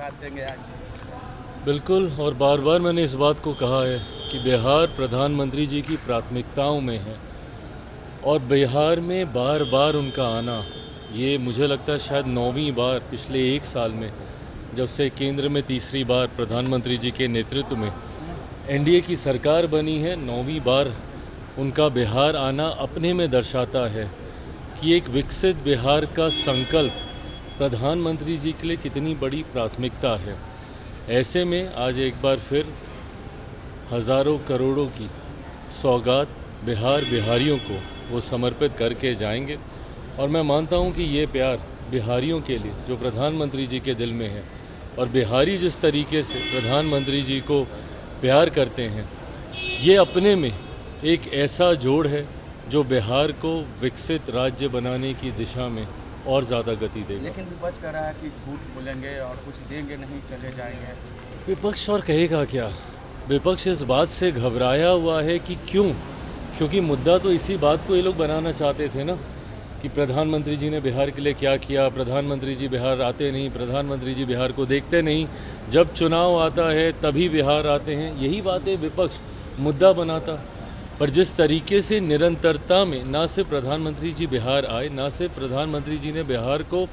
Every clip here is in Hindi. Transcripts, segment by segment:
सौगात देंगे आज? बिल्कुल, और बार बार मैंने इस बात को कहा है कि बिहार प्रधानमंत्री जी की प्राथमिकताओं में है और बिहार में बार बार उनका आना, ये मुझे लगता है शायद 9वीं बार पिछले 1 साल में, जब से केंद्र में तीसरी बार प्रधानमंत्री जी के नेतृत्व में एनडीए की सरकार बनी है, 9वीं बार उनका बिहार आना अपने में दर्शाता है कि एक विकसित बिहार का संकल्प प्रधानमंत्री जी के लिए कितनी बड़ी प्राथमिकता है। ऐसे में आज एक बार फिर हज़ारों करोड़ों की सौगात बिहारियों को वो समर्पित करके जाएंगे और मैं मानता हूँ कि ये प्यार बिहारियों के लिए जो प्रधानमंत्री जी के दिल में है और बिहारी जिस तरीके से प्रधानमंत्री जी को प्यार करते हैं, ये अपने में एक ऐसा जोड़ है जो बिहार को विकसित राज्य बनाने की दिशा में और ज़्यादा गति देगा। लेकिन विपक्ष कह रहा है कि झूठ बोलेंगे और कुछ देंगे नहीं, चले जाएंगे। विपक्ष और कहेगा क्या? विपक्ष इस बात से घबराया हुआ है कि क्योंकि मुद्दा तो इसी बात को ये लोग बनाना चाहते थे ना कि प्रधानमंत्री जी ने बिहार के लिए क्या किया, प्रधानमंत्री जी बिहार आते नहीं, प्रधानमंत्री जी बिहार को देखते नहीं, जब चुनाव आता है तभी बिहार आते हैं, यही बातें विपक्ष मुद्दा बनाता। पर जिस तरीके से निरंतरता में ना सिर्फ प्रधानमंत्री जी बिहार आए, ना सिर्फ प्रधानमंत्री जी ने बिहार को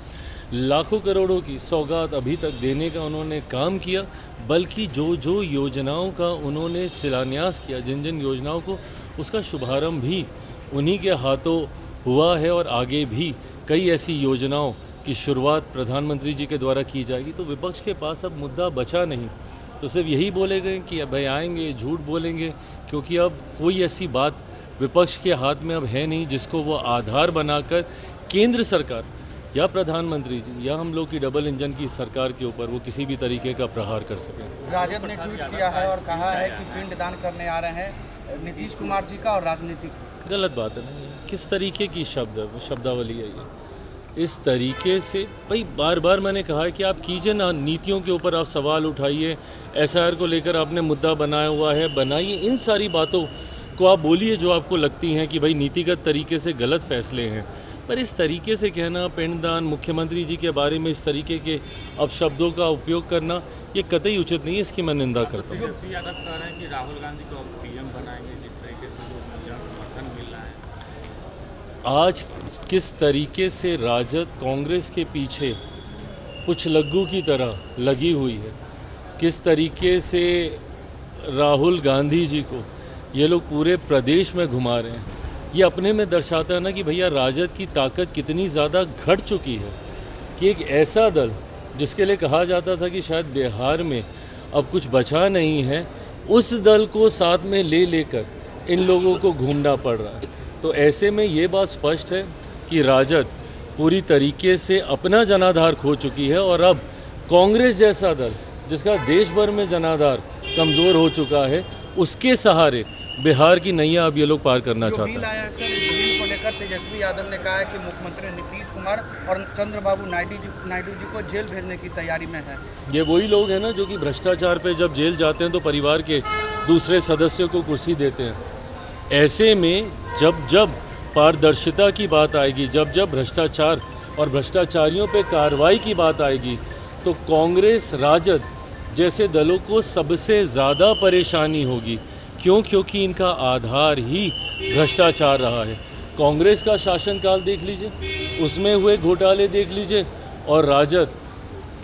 लाखों करोड़ों की सौगात अभी तक देने का उन्होंने काम किया, बल्कि जो योजनाओं का उन्होंने शिलान्यास किया, जिन जिन योजनाओं को, उसका शुभारंभ भी उन्हीं के हाथों हुआ है और आगे भी कई ऐसी योजनाओं की शुरुआत प्रधानमंत्री जी के द्वारा की जाएगी। तो विपक्ष के पास अब मुद्दा बचा नहीं, तो सिर्फ यही बोलेंगे कि भाई आएंगे, झूठ बोलेंगे, क्योंकि अब कोई ऐसी बात विपक्ष के हाथ में अब है नहीं जिसको वो आधार बनाकर केंद्र सरकार या प्रधानमंत्री जी या हम लोग की डबल इंजन की सरकार के ऊपर वो किसी भी तरीके का प्रहार कर सकें। राजद ने ट्वीट किया है और कहा है कि पिंडदान करने आ रहे हैं नीतीश कुमार जी का और राजनीतिक। गलत बात है ना, किस तरीके की शब्दावली है ये? इस तरीके से भाई बार बार मैंने कहा है कि आप कीजिए ना, नीतियों के ऊपर आप सवाल उठाइए, एसआईआर को लेकर आपने मुद्दा बनाया हुआ है, बनाइए, इन सारी बातों को आप बोलिए जो आपको लगती हैं कि भाई नीतिगत तरीके से गलत फैसले हैं। पर इस तरीके से कहना, पिंडदान, मुख्यमंत्री जी के बारे में इस तरीके के अपशब्दों का उपयोग करना, ये कतई उचित नहीं है, इसकी मैं निंदा करता हूँ। तेजस्वी यादव कह रहे हैं कि राहुल गांधी को पीएम बनाएंगे, जिस तरीके से जो समर्थन मिल रहा है। आज किस तरीके से राजद कांग्रेस के पीछे कुछ लग्गू की तरह लगी हुई है, किस तरीके से राहुल गांधी जी को ये लोग पूरे प्रदेश में घुमा रहे हैं, ये अपने में दर्शाता है ना कि भैया राजद की ताकत कितनी ज़्यादा घट चुकी है कि एक ऐसा दल जिसके लिए कहा जाता था कि शायद बिहार में अब कुछ बचा नहीं है, उस दल को साथ में ले लेकर इन लोगों को घूमना पड़ रहा है। तो ऐसे में ये बात स्पष्ट है कि राजद पूरी तरीके से अपना जनाधार खो चुकी है और अब कांग्रेस जैसा दल जिसका देश भर में जनाधार कमज़ोर हो चुका है, उसके सहारे बिहार की नैया अब ये लोग पार करना चाहते हैं। बिल को लेकर तेजस्वी यादव ने कहा है कि मुख्यमंत्री नीतीश कुमार और चंद्रबाबू नायडू जी को जेल भेजने की तैयारी में है। ये वही लोग हैं ना जो कि भ्रष्टाचार पे जब जेल जाते हैं तो परिवार के दूसरे सदस्यों को कुर्सी देते हैं। ऐसे में जब पारदर्शिता की बात आएगी, जब भ्रष्टाचार और भ्रष्टाचारियों पे कार्रवाई की बात आएगी, तो कांग्रेस, राजद जैसे दलों को सबसे ज़्यादा परेशानी होगी। क्योंकि इनका आधार ही भ्रष्टाचार रहा है। कांग्रेस का शासनकाल देख लीजिए, उसमें हुए घोटाले देख लीजिए, और राजद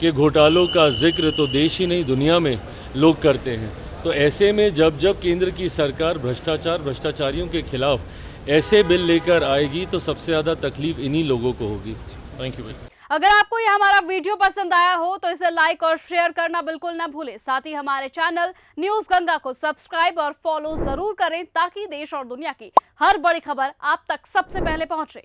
के घोटालों का जिक्र तो देश ही नहीं दुनिया में लोग करते हैं। तो ऐसे में जब केंद्र की सरकार भ्रष्टाचारियों के खिलाफ ऐसे बिल लेकर आएगी तो सबसे ज़्यादा तकलीफ इन्हीं लोगों को होगी। Thank you. अगर आपको यह हमारा वीडियो पसंद आया हो तो इसे लाइक और शेयर करना बिल्कुल ना भूलें। साथ ही हमारे चैनल न्यूज़ गंगा को सब्सक्राइब और फॉलो जरूर करें ताकि देश और दुनिया की हर बड़ी खबर आप तक सबसे पहले पहुंचे।